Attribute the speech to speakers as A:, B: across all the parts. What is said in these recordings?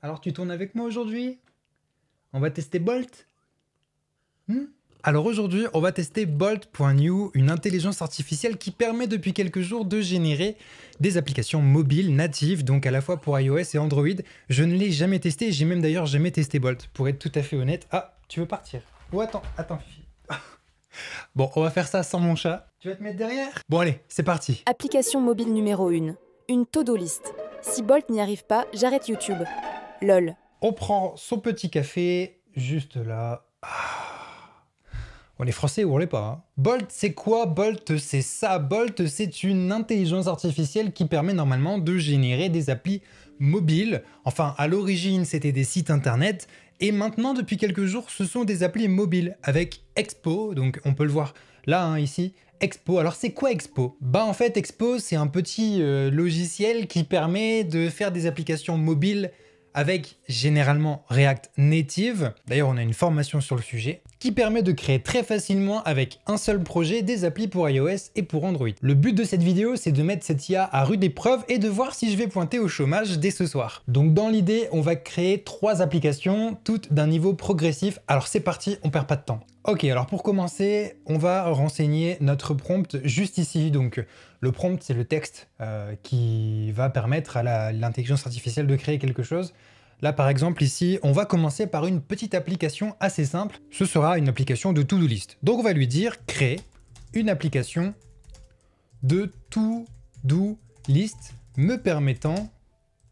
A: Alors tu tournes avec moi aujourd'hui? On va tester Bolt? Alors aujourd'hui, on va tester Bolt.new, une intelligence artificielle qui permet depuis quelques jours de générer des applications mobiles natives, donc à la fois pour iOS et Android. Je ne l'ai jamais testé, j'ai même d'ailleurs jamais testé Bolt, pour être tout à fait honnête. Ah, tu veux partir? Oh attends, Fifi. Bon, on va faire ça sans mon chat. Tu vas te mettre derrière? Bon allez, c'est parti.
B: Application mobile numéro 1. Une to-do list. Si Bolt n'y arrive pas, j'arrête YouTube. LOL.
A: On prend son petit café, juste là. On est français ou on l'est pas, hein. Bolt, c'est quoi? Bolt, c'est ça. Bolt, c'est une intelligence artificielle qui permet normalement de générer des applis mobiles. Enfin, à l'origine, c'était des sites internet. Et maintenant, depuis quelques jours, ce sont des applis mobiles avec Expo. Donc, on peut le voir là, hein, ici. Expo. Alors, c'est quoi Expo? Bah, en fait, Expo, c'est un petit logiciel qui permet de faire des applications mobiles avec généralement React Native. D'ailleurs, on a une formation sur le sujet qui permet de créer très facilement avec un seul projet des applis pour iOS et pour Android. Le but de cette vidéo, c'est de mettre cette IA à rude épreuve et de voir si je vais pointer au chômage dès ce soir. Donc dans l'idée, on va créer 3 applications, toutes d'un niveau progressif. Alors c'est parti, on perd pas de temps. Ok, alors pour commencer, on va renseigner notre prompt juste ici. Donc le prompt, c'est le texte qui va permettre à l'intelligence artificielle de créer quelque chose. Là, par exemple, ici, on va commencer par une petite application assez simple. Ce sera une application de to-do list. Donc, on va lui dire « Créer une application de to-do list me permettant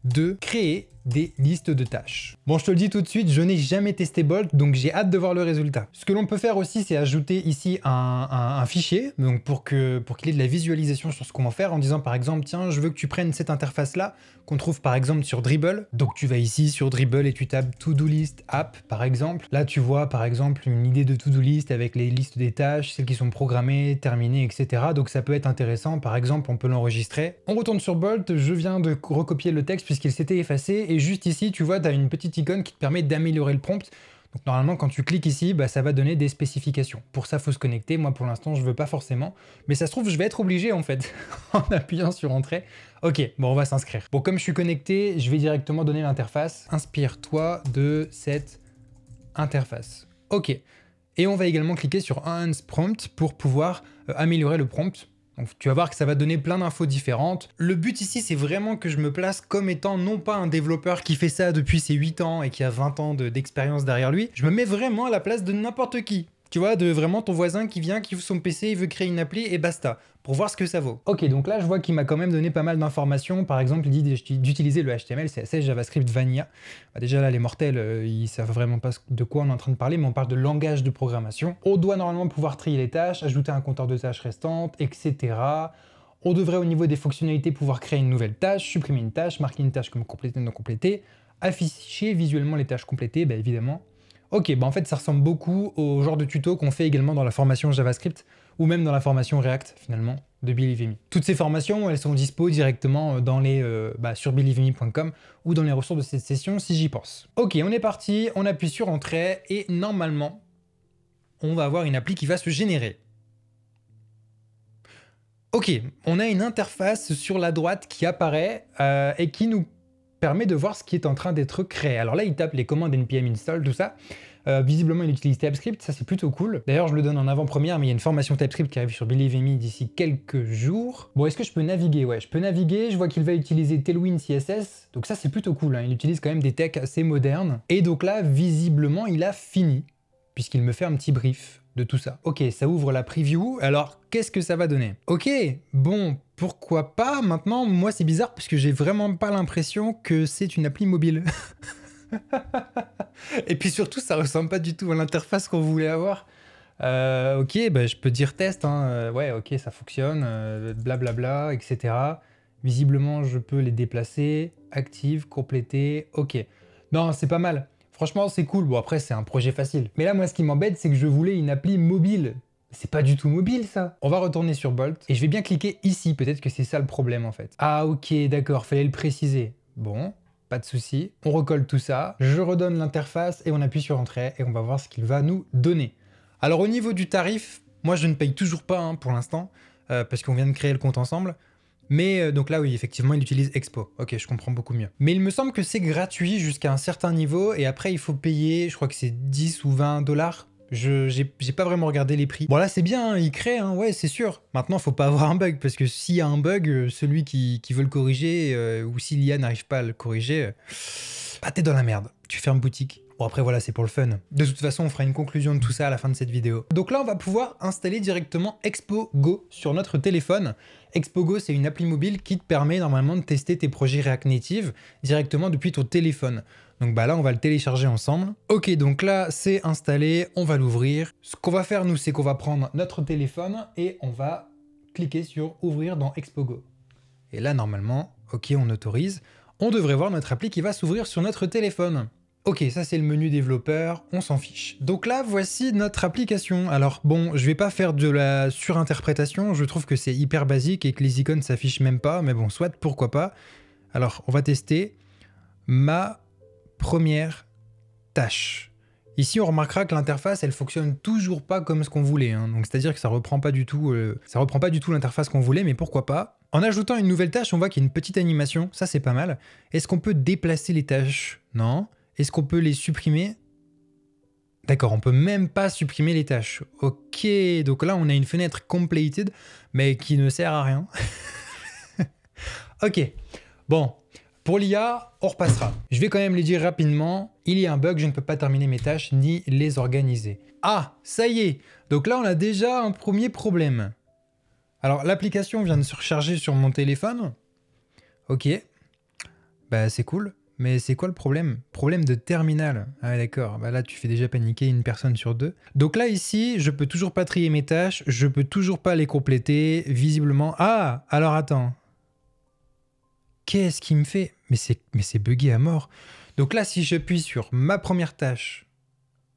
A: de créer des listes de tâches. » Bon, je te le dis tout de suite, je n'ai jamais testé Bolt, donc j'ai hâte de voir le résultat. Ce que l'on peut faire aussi, c'est ajouter ici un fichier, donc pour qu'il ait de la visualisation sur ce qu'on va faire, en disant par exemple, tiens, je veux que tu prennes cette interface-là, qu'on trouve par exemple sur Dribbble. Donc tu vas ici sur Dribbble et tu tapes To-Do List App, par exemple. Là, tu vois par exemple une idée de To-Do List avec les listes des tâches, celles qui sont programmées, terminées, etc. Donc ça peut être intéressant. Par exemple, on peut l'enregistrer. On retourne sur Bolt, je viens de recopier le texte puisqu'il s'était effacé. Et juste ici, tu vois, tu as une petite icône qui te permet d'améliorer le prompt. Donc normalement, quand tu cliques ici, bah, ça va donner des spécifications. Pour ça, il faut se connecter. Moi, pour l'instant, je veux pas forcément. Mais ça se trouve, je vais être obligé, en fait, en appuyant sur Entrée. Ok, bon, on va s'inscrire. Bon, comme je suis connecté, je vais directement donner l'interface. Inspire-toi de cette interface. Ok. Et on va également cliquer sur Enhance Prompt pour pouvoir améliorer le prompt. Donc tu vas voir que ça va donner plein d'infos différentes. Le but ici, c'est vraiment que je me place comme étant non pas un développeur qui fait ça depuis ses 8 ans et qui a 20 ans d'expérience derrière lui. Je me mets vraiment à la place de n'importe qui. Tu vois, de vraiment ton voisin qui vient, qui ouvre son PC, il veut créer une appli et basta, pour voir ce que ça vaut. Ok, donc là, je vois qu'il m'a quand même donné pas mal d'informations. Par exemple, il dit d'utiliser le HTML, CSS, JavaScript, Vanilla. Bah déjà là, les mortels, ils savent vraiment pas de quoi on est en train de parler, mais on parle de langage de programmation. On doit normalement pouvoir trier les tâches, ajouter un compteur de tâches restantes, etc. On devrait au niveau des fonctionnalités pouvoir créer une nouvelle tâche, supprimer une tâche, marquer une tâche comme complétée, non complétée, afficher visuellement les tâches complétées, bah évidemment. Ok, bah en fait ça ressemble beaucoup au genre de tuto qu'on fait également dans la formation JavaScript ou même dans la formation React finalement de Believe.me. Toutes ces formations, elles sont dispo directement dans sur believe.me.com ou dans les ressources de cette session si j'y pense. Ok, on est parti, on appuie sur Entrée et normalement, on va avoir une appli qui va se générer. Ok, on a une interface sur la droite qui apparaît et qui nous permet de voir ce qui est en train d'être créé. Alors là, il tape les commandes npm install, tout ça. Visiblement, il utilise TypeScript, ça c'est plutôt cool. D'ailleurs, je le donne en avant-première, mais il y a une formation TypeScript qui arrive sur Believe.me d'ici quelques jours. Bon, est-ce que je peux naviguer? Ouais, je peux naviguer. Je vois qu'il va utiliser Tailwind CSS, donc ça c'est plutôt cool, hein. Il utilise quand même des techs assez modernes. Et donc là, visiblement, il a fini, puisqu'il me fait un petit brief de tout ça. Ok, ça ouvre la preview. Alors, qu'est-ce que ça va donner? Ok, bon, pourquoi pas? Maintenant, moi, c'est bizarre parce que j'ai vraiment pas l'impression que c'est une appli mobile. Et puis surtout, ça ressemble pas du tout à l'interface qu'on voulait avoir. Ok, bah, je peux dire test, hein. Ouais, ok, ça fonctionne, blablabla, etc. Visiblement, je peux les déplacer, active, compléter, ok. Non, c'est pas mal. Franchement, c'est cool. Bon, après, c'est un projet facile. Mais là, moi, ce qui m'embête, c'est que je voulais une appli mobile. C'est pas du tout mobile, ça. On va retourner sur Bolt et je vais bien cliquer ici. Peut-être que c'est ça le problème, en fait. Ah, ok, d'accord, fallait le préciser. Bon, pas de souci. On recolle tout ça. Je redonne l'interface et on appuie sur Entrée et on va voir ce qu'il va nous donner. Alors, au niveau du tarif, moi, je ne paye toujours pas, hein, pour l'instant, parce qu'on vient de créer le compte ensemble. Mais donc là, oui, effectivement, il utilise Expo. Ok, je comprends beaucoup mieux. Mais il me semble que c'est gratuit jusqu'à un certain niveau et après, il faut payer, je crois que c'est 10 ou 20 $. J'ai pas vraiment regardé les prix. Bon là c'est bien, hein, il crée, hein, ouais c'est sûr. Maintenant faut pas avoir un bug, parce que s'il y a un bug, celui qui veut le corriger, ou si l'IA n'arrive pas à le corriger, bah t'es dans la merde, tu fermes boutique. Bon après voilà, c'est pour le fun. De toute façon on fera une conclusion de tout ça à la fin de cette vidéo. Donc là on va pouvoir installer directement Expo Go sur notre téléphone. Expo Go c'est une appli mobile qui te permet normalement de tester tes projets React Native directement depuis ton téléphone. Donc bah là, on va le télécharger ensemble. Ok, donc là, c'est installé, on va l'ouvrir. Ce qu'on va faire, nous, c'est qu'on va prendre notre téléphone et on va cliquer sur « Ouvrir dans Expo Go ». Et là, normalement, ok, on autorise. On devrait voir notre appli qui va s'ouvrir sur notre téléphone. Ok, ça c'est le menu développeur, on s'en fiche. Donc là, voici notre application. Alors bon, je vais pas faire de la surinterprétation, je trouve que c'est hyper basique et que les icônes s'affichent même pas, mais bon, soit, pourquoi pas. Alors, on va tester ma première tâche. Ici, on remarquera que l'interface, elle fonctionne toujours pas comme ce qu'on voulait. Hein. Donc, c'est-à-dire que ça reprend pas du tout l'interface qu'on voulait, mais pourquoi pas. En ajoutant une nouvelle tâche, on voit qu'il y a une petite animation. Ça, c'est pas mal. Est-ce qu'on peut déplacer les tâches? Non. Est-ce qu'on peut les supprimer? D'accord, on peut même pas supprimer les tâches. Ok, donc là, on a une fenêtre completed, mais qui ne sert à rien. Ok, bon. Pour l'IA, on repassera. Je vais quand même les dire rapidement. Il y a un bug, je ne peux pas terminer mes tâches ni les organiser. Ah, ça y est. Donc là, on a déjà un premier problème. Alors, l'application vient de se recharger sur mon téléphone. Ok. Bah, c'est cool. Mais c'est quoi le problème? Problème de terminal. Ah d'accord, bah là tu fais déjà paniquer une personne sur deux. Donc là ici, je peux toujours pas trier mes tâches, je peux toujours pas les compléter, visiblement. Ah, alors attends. Qu'est-ce qui me fait? Mais c'est bugué à mort. Donc là, si j'appuie sur ma première tâche,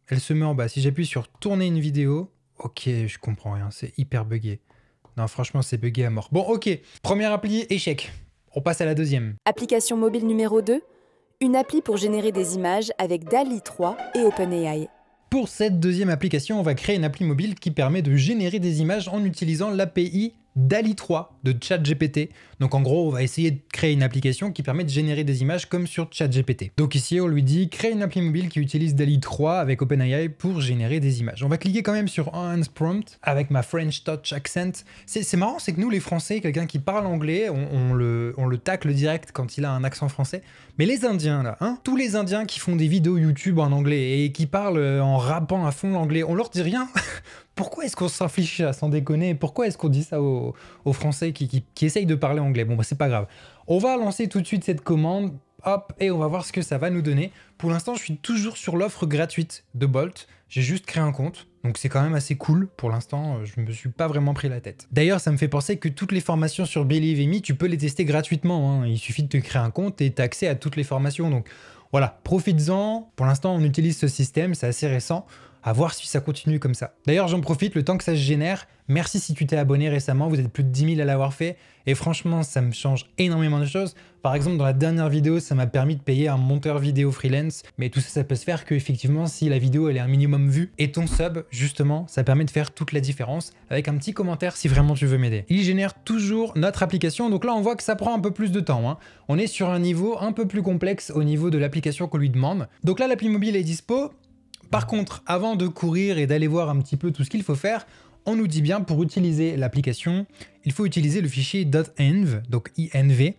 A: elle se met en bas. Si j'appuie sur tourner une vidéo, ok, je comprends rien, c'est hyper bugué. Non, franchement, c'est bugué à mort. Bon, ok, première appli, échec. On passe à la deuxième.
B: Application mobile numéro 2, une appli pour générer des images avec DALL-E 3 et OpenAI.
A: Pour cette deuxième application, on va créer une appli mobile qui permet de générer des images en utilisant l'API DALL-E 3 de ChatGPT. Donc en gros, on va essayer de créer une application qui permet de générer des images comme sur ChatGPT. Donc ici, on lui dit créer une appli mobile qui utilise DALL-E 3 avec OpenAI pour générer des images. On va cliquer quand même sur Enhance Prompt avec ma French Touch Accent. C'est marrant, c'est que nous les Français, quelqu'un qui parle anglais, on le tacle direct quand il a un accent français. Mais les Indiens là, hein, tous les Indiens qui font des vidéos YouTube en anglais et qui parlent en rappant à fond l'anglais, on leur dit rien. Pourquoi est-ce qu'on s'inflige à s'en déconner? Pourquoi est-ce qu'on dit ça aux Français qui essayent de parler anglais? Bon, bah, c'est pas grave. On va lancer tout de suite cette commande, hop, et on va voir ce que ça va nous donner. Pour l'instant, je suis toujours sur l'offre gratuite de Bolt. J'ai juste créé un compte, donc c'est quand même assez cool. Pour l'instant, je me suis pas vraiment pris la tête. D'ailleurs, ça me fait penser que toutes les formations sur Believe et Me, tu peux les tester gratuitement. Hein. Il suffit de te créer un compte et tu as accès à toutes les formations. Donc voilà, profites-en. Pour l'instant, on utilise ce système, c'est assez récent. À voir si ça continue comme ça. D'ailleurs, j'en profite, le temps que ça se génère. Merci si tu t'es abonné récemment, vous êtes plus de 10 000 à l'avoir fait. Et franchement, ça me change énormément de choses. Par exemple, dans la dernière vidéo, ça m'a permis de payer un monteur vidéo freelance. Mais tout ça, ça peut se faire qu'effectivement, si la vidéo elle est un minimum vue. Et ton sub, justement, ça permet de faire toute la différence avec un petit commentaire si vraiment tu veux m'aider. Il génère toujours notre application. Donc là, on voit que ça prend un peu plus de temps. Hein. On est sur un niveau un peu plus complexe au niveau de l'application qu'on lui demande. Donc là, l'appli mobile est dispo. Par contre, avant de courir et d'aller voir un petit peu tout ce qu'il faut faire, on nous dit bien pour utiliser l'application, il faut utiliser le fichier .env, donc INV,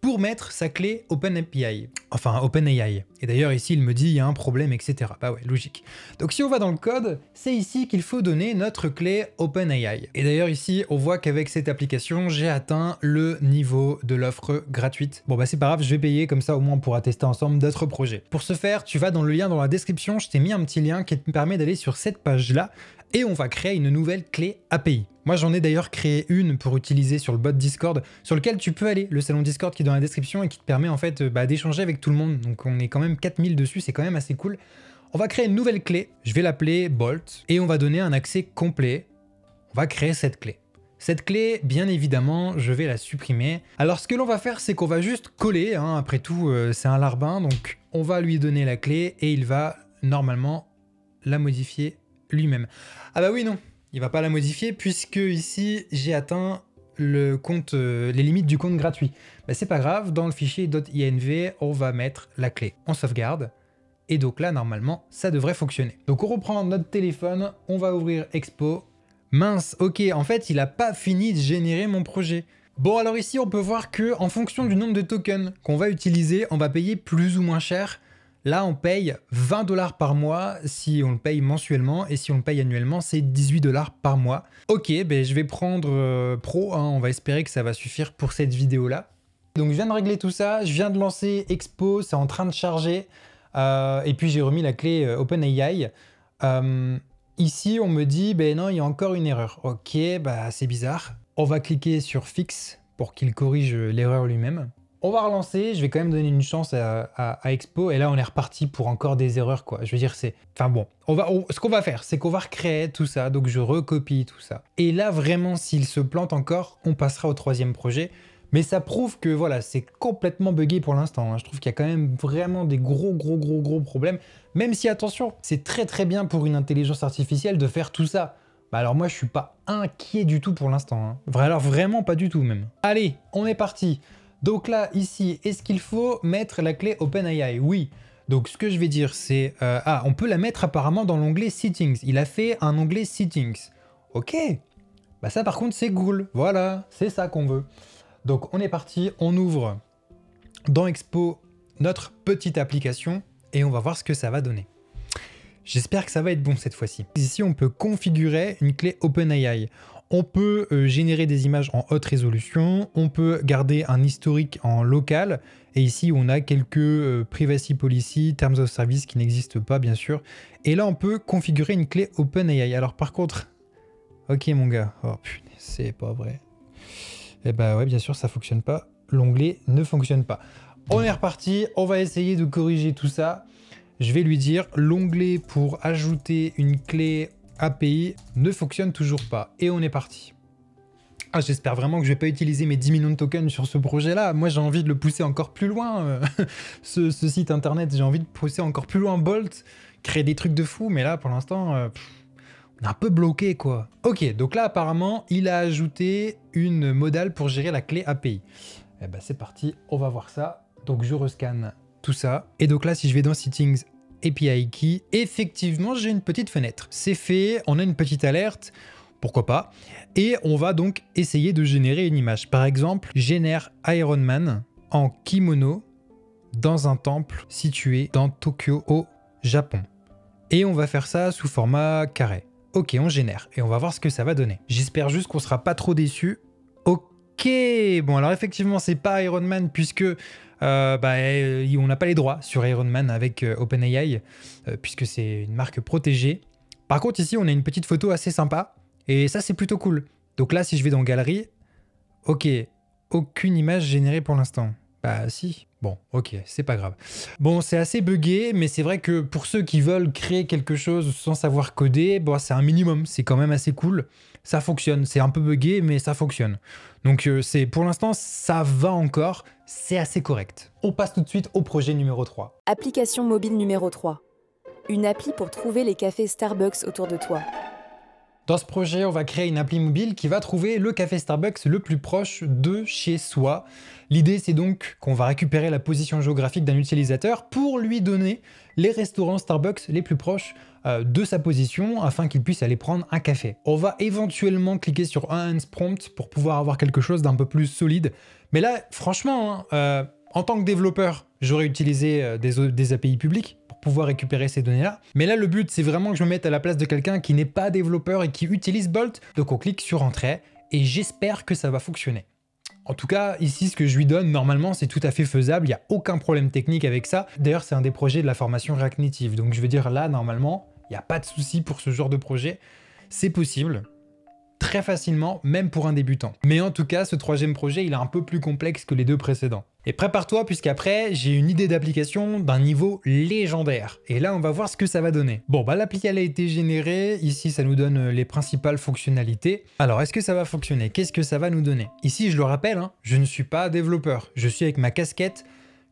A: pour mettre sa clé OpenAPI, enfin OpenAI. Et d'ailleurs ici il me dit il y a un problème, etc. Bah ouais, logique. Donc si on va dans le code, c'est ici qu'il faut donner notre clé OpenAI. Et d'ailleurs ici on voit qu'avec cette application, j'ai atteint le niveau de l'offre gratuite. Bon bah c'est pas grave, je vais payer, comme ça au moins on pourra tester ensemble d'autres projets. Pour ce faire, tu vas dans le lien dans la description, je t'ai mis un petit lien qui te permet d'aller sur cette page-là, et on va créer une nouvelle clé API. Moi, j'en ai d'ailleurs créé une pour utiliser sur le bot Discord, sur lequel tu peux aller, le salon Discord qui est dans la description et qui te permet en fait d'échanger avec tout le monde. Donc on est quand même 4000 dessus, c'est quand même assez cool. On va créer une nouvelle clé, je vais l'appeler Bolt, et on va donner un accès complet. On va créer cette clé. Cette clé, bien évidemment, je vais la supprimer. Alors ce que l'on va faire, c'est qu'on va juste coller, hein. Après tout, c'est un larbin, donc on va lui donner la clé et il va normalement la modifier lui-même. Ah bah oui, non, il va pas la modifier puisque ici j'ai atteint le compte, les limites du compte gratuit. Bah, c'est pas grave, dans le fichier .inv, on va mettre la clé. On sauvegarde. Et donc là, normalement, ça devrait fonctionner. Donc on reprend notre téléphone, on va ouvrir Expo. Mince, ok, en fait, il n'a pas fini de générer mon projet. Bon, alors ici, on peut voir que en fonction du nombre de tokens qu'on va utiliser, on va payer plus ou moins cher. Là, on paye 20 $ par mois si on le paye mensuellement, et si on le paye annuellement, c'est 18 $ par mois. Ok, ben, je vais prendre Pro, hein, on va espérer que ça va suffire pour cette vidéo-là. Donc je viens de régler tout ça, je viens de lancer Expo, c'est en train de charger. Et puis j'ai remis la clé OpenAI. Ici, on me dit, ben non, il y a encore une erreur. Ok, bah c'est bizarre. On va cliquer sur Fix pour qu'il corrige l'erreur lui-même. On va relancer, je vais quand même donner une chance à Expo, et là on est reparti pour encore des erreurs, quoi. Je veux dire, c'est... Enfin bon, ce qu'on va faire, c'est qu'on va recréer tout ça, donc je recopie tout ça. Et là, vraiment, s'il se plante encore, on passera au 3e projet. Mais ça prouve que voilà, c'est complètement buggé pour l'instant. Hein. Je trouve qu'il y a quand même vraiment des gros problèmes. Même si, attention, c'est très bien pour une intelligence artificielle de faire tout ça. Bah alors moi, je suis pas inquiet du tout pour l'instant. Hein. Alors vraiment pas du tout même. Allez, on est parti. Donc là, ici, est-ce qu'il faut mettre la clé OpenAI? Oui. Donc ce que je vais dire, c'est... on peut la mettre apparemment dans l'onglet Settings. Il a fait un onglet Settings. Ok. Bah ça, par contre, c'est cool. Voilà, c'est ça qu'on veut. Donc on est parti, on ouvre dans Expo notre petite application et on va voir ce que ça va donner. J'espère que ça va être bon cette fois-ci. Ici, on peut configurer une clé OpenAI. On peut générer des images en haute résolution, on peut garder un historique en local, et ici on a quelques privacy policy, terms of service qui n'existent pas bien sûr. Et là on peut configurer une clé OpenAI. Alors par contre, ok mon gars, oh putain, c'est pas vrai. Eh bah ouais, bien sûr, ça fonctionne pas. L'onglet ne fonctionne pas. On est reparti, on va essayer de corriger tout ça. Je vais lui dire, l'onglet pour ajouter une clé API ne fonctionne toujours pas. Et on est parti. Ah, j'espère vraiment que je vais pas utiliser mes 10 millions de tokens sur ce projet-là. Moi, j'ai envie de le pousser encore plus loin. Ce site internet, j'ai envie de pousser encore plus loin Bolt, créer des trucs de fou. Mais là, pour l'instant... on est un peu bloqué, quoi. Ok, donc là, apparemment, il a ajouté une modale pour gérer la clé API. Eh ben, c'est parti, on va voir ça. Donc, je rescanne tout ça. Et donc là, si je vais dans Settings, API Key, effectivement, j'ai une petite fenêtre. C'est fait, on a une petite alerte, pourquoi pas. Et on va donc essayer de générer une image. Par exemple, génère Iron Man en kimono dans un temple situé dans Tokyo, au Japon. Et on va faire ça sous format carré. Ok, on génère et on va voir ce que ça va donner. J'espère juste qu'on sera pas trop déçus. Ok, bon alors effectivement c'est pas Iron Man puisque on n'a pas les droits sur Iron Man avec OpenAI puisque c'est une marque protégée. Par contre ici on a une petite photo assez sympa et ça c'est plutôt cool. Donc là si je vais dans Galerie, ok, aucune image générée pour l'instant. Bah si, bon ok, c'est pas grave. Bon c'est assez buggé, mais c'est vrai que pour ceux qui veulent créer quelque chose sans savoir coder, bon, c'est un minimum, c'est quand même assez cool. Ça fonctionne, c'est un peu buggé, mais ça fonctionne. Donc pour l'instant, ça va encore, c'est assez correct. On passe tout de suite au projet numéro 3.
B: Application mobile numéro 3. Une appli pour trouver les cafés Starbucks autour de toi.
A: Dans ce projet, on va créer une appli mobile qui va trouver le café Starbucks le plus proche de chez soi. L'idée, c'est donc qu'on va récupérer la position géographique d'un utilisateur pour lui donner les restaurants Starbucks les plus proches de sa position afin qu'il puisse aller prendre un café. On va éventuellement cliquer sur Enhance Prompt pour pouvoir avoir quelque chose d'un peu plus solide. Mais là, franchement, en tant que développeur, j'aurais utilisé des API publiques pour pouvoir récupérer ces données-là. Mais là, le but, c'est vraiment que je me mette à la place de quelqu'un qui n'est pas développeur et qui utilise Bolt. Donc on clique sur Entrée et j'espère que ça va fonctionner. En tout cas, ici, ce que je lui donne, normalement, c'est tout à fait faisable. Il n'y a aucun problème technique avec ça. D'ailleurs, c'est un des projets de la formation React Native. Donc je veux dire, là, normalement, il n'y a pas de souci pour ce genre de projet. C'est possible. Très facilement, même pour un débutant. Mais en tout cas, ce 3e projet, il est un peu plus complexe que les 2 précédents. Et prépare-toi, puisqu'après, j'ai une idée d'application d'un niveau légendaire. Et là, on va voir ce que ça va donner. Bon, bah l'appli, elle a été générée. Ici, ça nous donne les principales fonctionnalités. Alors, est-ce que ça va fonctionner? Qu'est-ce que ça va nous donner? Ici, je le rappelle, hein, je ne suis pas développeur. Je suis avec ma casquette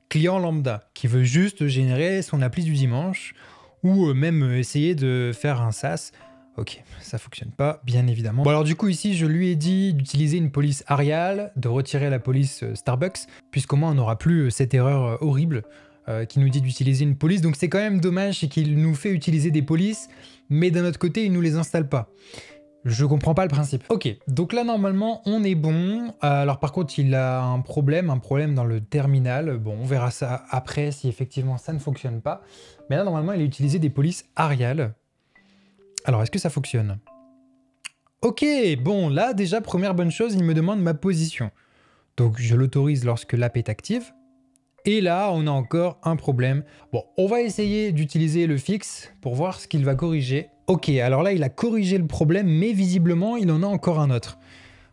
A: client lambda, qui veut juste générer son appli du dimanche, ou même essayer de faire un SaaS. Ok, ça fonctionne pas, bien évidemment. Bon alors du coup ici, je lui ai dit d'utiliser une police Arial, de retirer la police Starbucks, puisqu'au moins on n'aura plus cette erreur horrible qui nous dit d'utiliser une police. Donc c'est quand même dommage, c'est qu'il nous fait utiliser des polices, mais d'un autre côté, il nous les installe pas. Je comprends pas le principe. Ok, donc là normalement on est bon. Alors par contre il a un problème dans le terminal. Bon, on verra ça après si effectivement ça ne fonctionne pas. Mais là normalement il a utilisé des polices Arial. Alors est-ce que ça fonctionne? Ok, bon là déjà première bonne chose, il me demande ma position. Donc je l'autorise lorsque l'app est active. Et là on a encore un problème. Bon, on va essayer d'utiliser le fixe pour voir ce qu'il va corriger. Ok, alors là, il a corrigé le problème, mais visiblement, il en a encore un autre.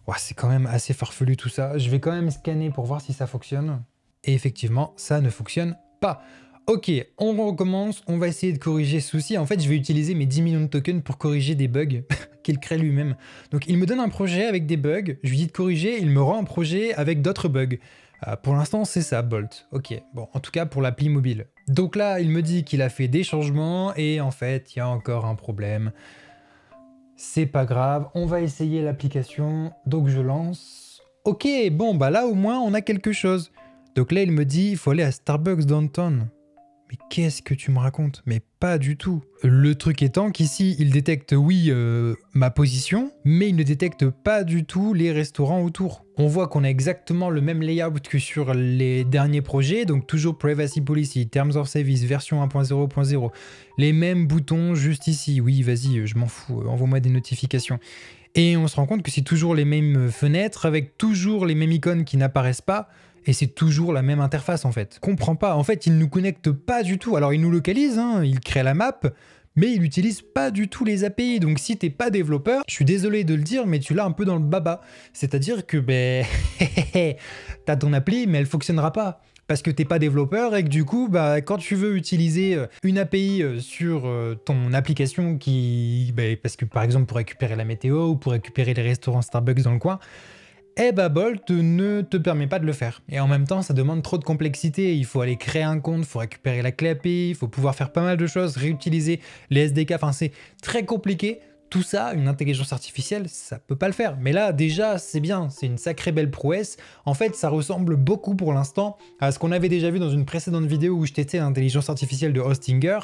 A: Ouais, c'est quand même assez farfelu tout ça. Je vais quand même scanner pour voir si ça fonctionne. Et effectivement, ça ne fonctionne pas. Ok, on recommence. On va essayer de corriger ce souci. En fait, je vais utiliser mes 10 millions de tokens pour corriger des bugs qu'il crée lui-même. Donc, il me donne un projet avec des bugs. Je lui dis de corriger. Il me rend un projet avec d'autres bugs. Pour l'instant, c'est ça, Bolt. Ok, bon, en tout cas pour l'appli mobile. Donc là, il me dit qu'il a fait des changements et en fait, il y a encore un problème. C'est pas grave, on va essayer l'application. Donc je lance. Ok, bon, bah là au moins, on a quelque chose. Donc là, il me dit, il faut aller à Starbucks Downtown. Mais qu'est-ce que tu me racontes? Mais pas du tout. Le truc étant qu'ici, il détecte, oui, ma position, mais il ne détecte pas du tout les restaurants autour. On voit qu'on a exactement le même layout que sur les derniers projets, donc toujours Privacy Policy, Terms of Service, version 1.0.0. Les mêmes boutons juste ici. Oui, vas-y, je m'en fous, envoie-moi des notifications. Et on se rend compte que c'est toujours les mêmes fenêtres, avec toujours les mêmes icônes qui n'apparaissent pas. Et c'est toujours la même interface en fait. Comprends pas, en fait il ne nous connecte pas du tout. Alors il nous localise, hein, il crée la map, mais il n'utilise pas du tout les API. Donc si t'es pas développeur, je suis désolé de le dire, mais tu l'as un peu dans le baba. C'est-à-dire que ben, t'as ton appli, mais elle fonctionnera pas. Parce que t'es pas développeur et que du coup, bah, quand tu veux utiliser une API sur ton application parce que par exemple pour récupérer la météo ou pour récupérer les restaurants Starbucks dans le coin, eh bah Bolt ne te permet pas de le faire. Et en même temps, ça demande trop de complexité. Il faut aller créer un compte, il faut récupérer la clé API, il faut pouvoir faire pas mal de choses, réutiliser les SDK, enfin c'est très compliqué. Tout ça, une intelligence artificielle, ça peut pas le faire. Mais là, déjà, c'est bien, c'est une sacrée belle prouesse. En fait, ça ressemble beaucoup pour l'instant à ce qu'on avait déjà vu dans une précédente vidéo où je testais l'intelligence artificielle de Hostinger.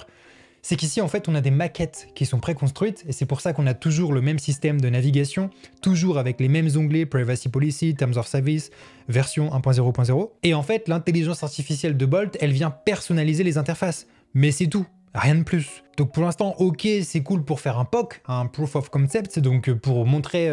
A: C'est qu'ici, en fait, on a des maquettes qui sont préconstruites et c'est pour ça qu'on a toujours le même système de navigation, toujours avec les mêmes onglets, Privacy Policy, Terms of Service, version 1.0.0. Et en fait, l'intelligence artificielle de Bolt, elle vient personnaliser les interfaces. Mais c'est tout. Rien de plus. Donc pour l'instant, ok, c'est cool pour faire un POC, un Proof of Concept, donc pour montrer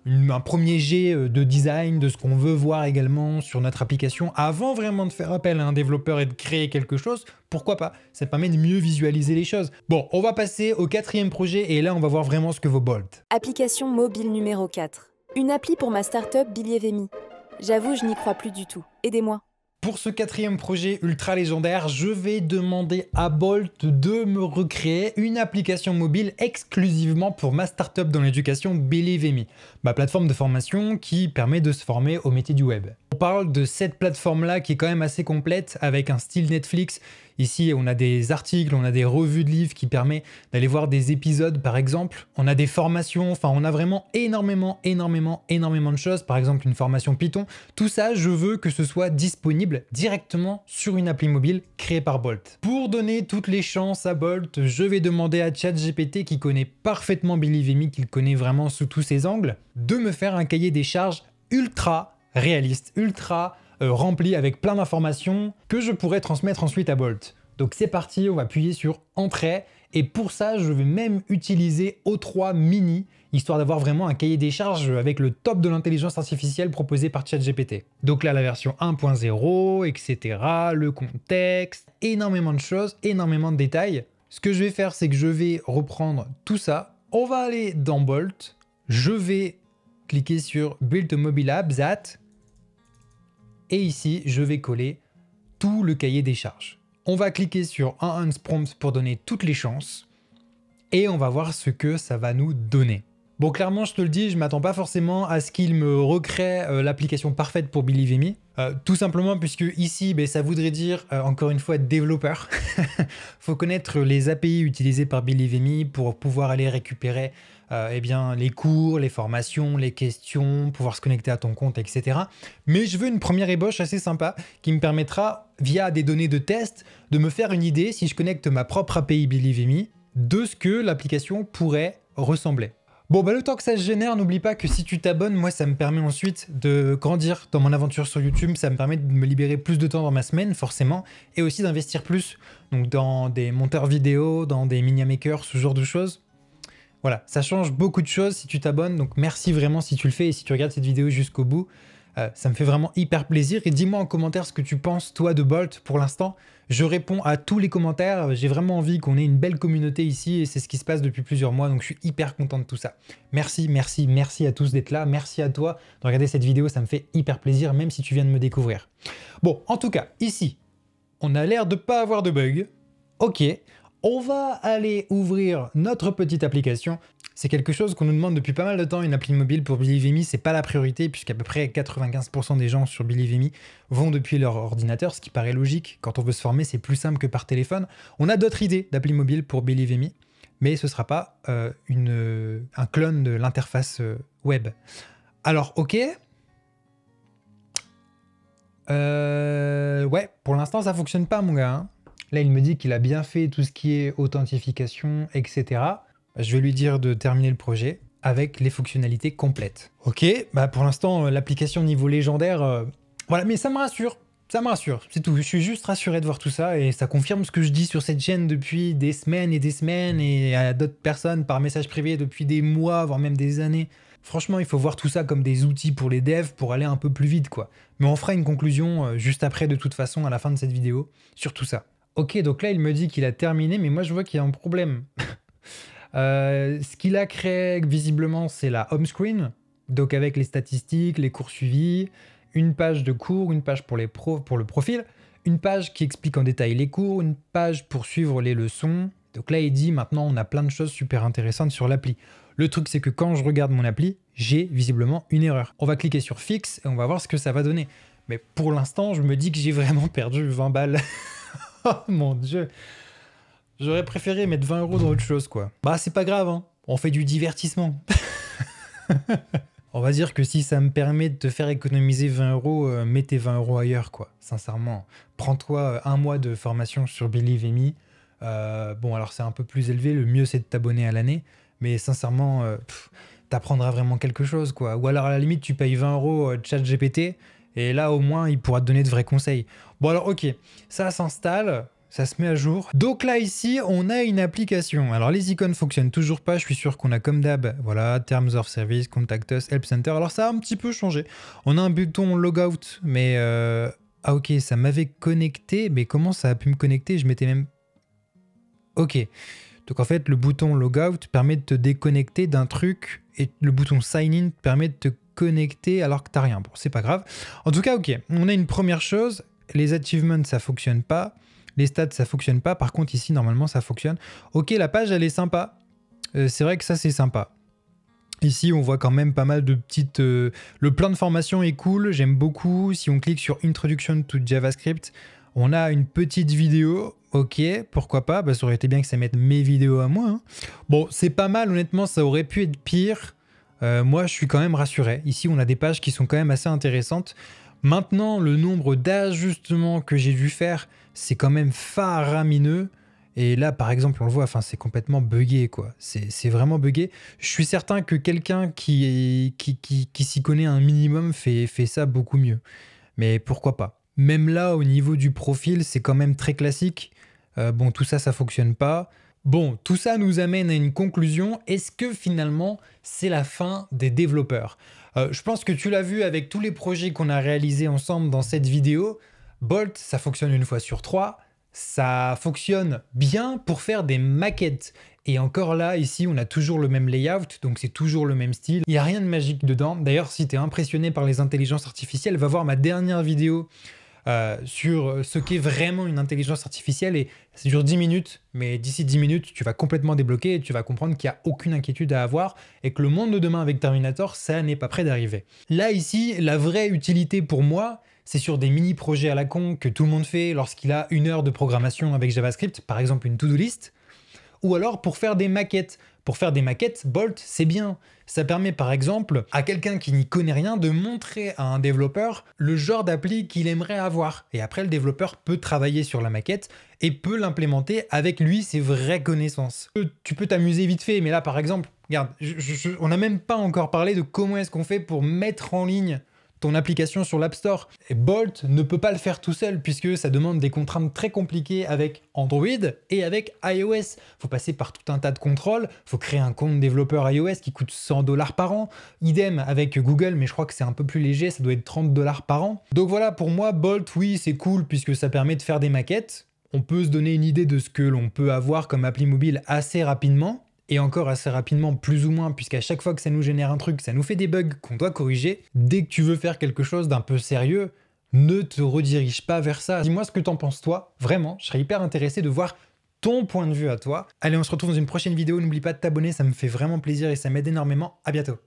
A: un premier jet de design de ce qu'on veut voir également sur notre application avant vraiment de faire appel à un développeur et de créer quelque chose. Pourquoi pas? Ça permet de mieux visualiser les choses. Bon, on va passer au 4e projet et là, on va voir vraiment ce que vaut Bolt.
B: Application mobile numéro 4. Une appli pour ma startup Billy Vemi. J'avoue, je n'y crois plus du tout. Aidez-moi.
A: Pour ce 4e projet ultra légendaire, je vais demander à Bolt de me recréer une application mobile exclusivement pour ma startup dans l'éducation Believe Me, ma plateforme de formation qui permet de se former au métier du web. On parle de cette plateforme-là qui est quand même assez complète avec un style Netflix. Ici, on a des articles, on a des revues de livres qui permettent d'aller voir des épisodes par exemple. On a des formations, enfin on a vraiment énormément de choses. Par exemple, une formation Python. Tout ça, je veux que ce soit disponible directement sur une appli mobile créée par Bolt. Pour donner toutes les chances à Bolt, je vais demander à ChatGPT qui connaît parfaitement Believe Me, qu'il connaît vraiment sous tous ses angles, de me faire un cahier des charges ultra réaliste, ultra rempli avec plein d'informations que je pourrais transmettre ensuite à Bolt. Donc c'est parti, on va appuyer sur Entrée et pour ça je vais même utiliser O3 Mini histoire d'avoir vraiment un cahier des charges avec le top de l'intelligence artificielle proposé par ChatGPT. Donc là la version 1.0, etc., le contexte, énormément de choses, énormément de détails. Ce que je vais faire, c'est que je vais reprendre tout ça, on va aller dans Bolt, je vais cliquer sur Build a Mobile App That. Et ici, je vais coller tout le cahier des charges. On va cliquer sur Enhance Prompt pour donner toutes les chances. Et on va voir ce que ça va nous donner. Bon, clairement, je te le dis, je ne m'attends pas forcément à ce qu'il me recrée l'application parfaite pour Believe Me. Tout simplement puisque ici, ben, ça voudrait dire, encore une fois, développeur. Faut connaître les API utilisées par Believe.me pour pouvoir aller récupérer eh bien, les cours, les formations, les questions, pouvoir se connecter à ton compte, etc. Mais je veux une première ébauche assez sympa qui me permettra, via des données de test, de me faire une idée, si je connecte ma propre API Believe.me, de ce que l'application pourrait ressembler. Bon, bah, le temps que ça se génère, n'oublie pas que si tu t'abonnes, moi, ça me permet ensuite de grandir dans mon aventure sur YouTube. Ça me permet de me libérer plus de temps dans ma semaine, forcément, et aussi d'investir plus. Donc, dans des monteurs vidéo, dans des media makers, ce genre de choses. Voilà, ça change beaucoup de choses si tu t'abonnes. Donc, merci vraiment si tu le fais et si tu regardes cette vidéo jusqu'au bout. Ça me fait vraiment hyper plaisir. Et dis-moi en commentaire ce que tu penses, toi, de Bolt pour l'instant. Je réponds à tous les commentaires. J'ai vraiment envie qu'on ait une belle communauté ici et c'est ce qui se passe depuis plusieurs mois. Donc, je suis hyper content de tout ça. Merci, merci, merci à tous d'être là. Merci à toi de regarder cette vidéo. Ça me fait hyper plaisir, même si tu viens de me découvrir. Bon, en tout cas, ici, on a l'air de pas avoir de bug. Ok. On va aller ouvrir notre petite application. C'est quelque chose qu'on nous demande depuis pas mal de temps, une appli mobile pour Believe.me, c'est pas la priorité puisqu'à peu près 95% des gens sur Believe.me vont depuis leur ordinateur, ce qui paraît logique. Quand on veut se former, c'est plus simple que par téléphone. On a d'autres idées d'appli mobile pour Believe.me, mais ce sera pas un clone de l'interface web. Alors, ok. Ouais, pour l'instant, ça fonctionne pas, mon gars. Hein. Là, il me dit qu'il a bien fait tout ce qui est authentification, etc. Je vais lui dire de terminer le projet avec les fonctionnalités complètes. Ok, bah pour l'instant, l'application niveau légendaire, voilà, mais ça me rassure, c'est tout. Je suis juste rassuré de voir tout ça et ça confirme ce que je dis sur cette chaîne depuis des semaines et à d'autres personnes par message privé depuis des mois, voire même des années. Franchement, il faut voir tout ça comme des outils pour les devs pour aller un peu plus vite, quoi. Mais on fera une conclusion juste après, de toute façon, à la fin de cette vidéo, sur tout ça. Ok, donc là, il me dit qu'il a terminé, mais moi, je vois qu'il y a un problème. Ce qu'il a créé, visiblement, c'est la home screen. Donc, avec les statistiques, les cours suivis, une page de cours, une page pour le profil, une page qui explique en détail les cours, une page pour suivre les leçons. Donc là, il dit, maintenant, on a plein de choses super intéressantes sur l'appli. Le truc, c'est que quand je regarde mon appli, j'ai visiblement une erreur. On va cliquer sur Fix et on va voir ce que ça va donner. Mais pour l'instant, je me dis que j'ai vraiment perdu 20 balles. Oh mon Dieu. J'aurais préféré mettre 20 € dans autre chose, quoi. Bah, c'est pas grave, hein. On fait du divertissement. On va dire que si ça me permet de te faire économiser 20 €, mets tes 20 € ailleurs, quoi. Sincèrement. Prends-toi un mois de formation sur Believe.me. Bon, alors c'est un peu plus élevé. Le mieux, c'est de t'abonner à l'année. Mais sincèrement, t'apprendras vraiment quelque chose, quoi. Ou alors, à la limite, tu payes 20 € ChatGPT. Et là, au moins, il pourra te donner de vrais conseils. Bon, alors, ok, ça s'installe, ça se met à jour. Donc là, ici, on a une application. Alors, les icônes fonctionnent toujours pas. Je suis sûr qu'on a comme d'hab, voilà, Terms of Service, Contact Us, Help Center. Alors, ça a un petit peu changé. On a un bouton Logout, mais... Ah, ok, ça m'avait connecté. Mais comment ça a pu me connecter? Je m'étais même... Ok. Donc, en fait, le bouton Logout permet de te déconnecter d'un truc et le bouton Sign In permet de te connecter alors que t'as rien. Bon, c'est pas grave. En tout cas, ok, on a une première chose. Les achievements, ça fonctionne pas. Les stats, ça fonctionne pas. Par contre, ici, normalement, ça fonctionne. Ok, la page, elle est sympa. C'est vrai que ça, c'est sympa. Ici, on voit quand même pas mal de petites... Le plan de formation est cool, j'aime beaucoup. Si on clique sur Introduction to JavaScript, on a une petite vidéo. Ok, pourquoi pas, bah, ça aurait été bien que ça mette mes vidéos à moi. Hein. Bon, c'est pas mal, honnêtement, ça aurait pu être pire. Moi, je suis quand même rassuré. Ici, on a des pages qui sont quand même assez intéressantes. Maintenant, le nombre d'ajustements que j'ai dû faire, c'est quand même faramineux. Et là, par exemple, on le voit, enfin, c'est complètement buggé, quoi. C'est vraiment buggé. Je suis certain que quelqu'un qui s'y connaît un minimum fait ça beaucoup mieux. Mais pourquoi pas? Même là, au niveau du profil, c'est quand même très classique. Bon, tout ça, ça fonctionne pas. Bon, tout ça nous amène à une conclusion. Est-ce que finalement, c'est la fin des développeurs? Je pense que tu l'as vu avec tous les projets qu'on a réalisés ensemble dans cette vidéo. Bolt, ça fonctionne une fois sur 3. Ça fonctionne bien pour faire des maquettes. Et encore là, ici, on a toujours le même layout, donc c'est toujours le même style. Il n'y a rien de magique dedans. D'ailleurs, si tu es impressionné par les intelligences artificielles, va voir ma dernière vidéo sur ce qu'est vraiment une intelligence artificielle, et ça dure 10 minutes, mais d'ici 10 minutes, tu vas complètement débloquer et tu vas comprendre qu'il n'y a aucune inquiétude à avoir et que le monde de demain avec Terminator, ça n'est pas prêt d'arriver. Là, ici, la vraie utilité pour moi, c'est sur des mini-projets à la con que tout le monde fait lorsqu'il a 1 heure de programmation avec JavaScript, par exemple une to-do list, ou alors pour faire des maquettes. Pour faire des maquettes, Bolt, c'est bien. Ça permet par exemple à quelqu'un qui n'y connaît rien de montrer à un développeur le genre d'appli qu'il aimerait avoir. Et après, le développeur peut travailler sur la maquette et peut l'implémenter avec lui ses vraies connaissances. Tu peux t'amuser vite fait, mais là par exemple, regarde, on n'a même pas encore parlé de comment est-ce qu'on fait pour mettre en ligne ton application sur l'App Store. Et Bolt ne peut pas le faire tout seul puisque ça demande des contraintes très compliquées avec Android et avec iOS. Faut passer par tout un tas de contrôles, faut créer un compte développeur iOS qui coûte 100 $ par an. Idem avec Google, mais je crois que c'est un peu plus léger, ça doit être 30 $ par an. Donc voilà, pour moi, Bolt, oui, c'est cool puisque ça permet de faire des maquettes. On peut se donner une idée de ce que l'on peut avoir comme appli mobile assez rapidement. Et encore assez rapidement, plus ou moins, puisqu'à chaque fois que ça nous génère un truc, ça nous fait des bugs qu'on doit corriger. Dès que tu veux faire quelque chose d'un peu sérieux, ne te redirige pas vers ça. Dis-moi ce que t'en penses toi, vraiment, je serais hyper intéressé de voir ton point de vue à toi. Allez, on se retrouve dans une prochaine vidéo, n'oublie pas de t'abonner, ça me fait vraiment plaisir et ça m'aide énormément. À bientôt.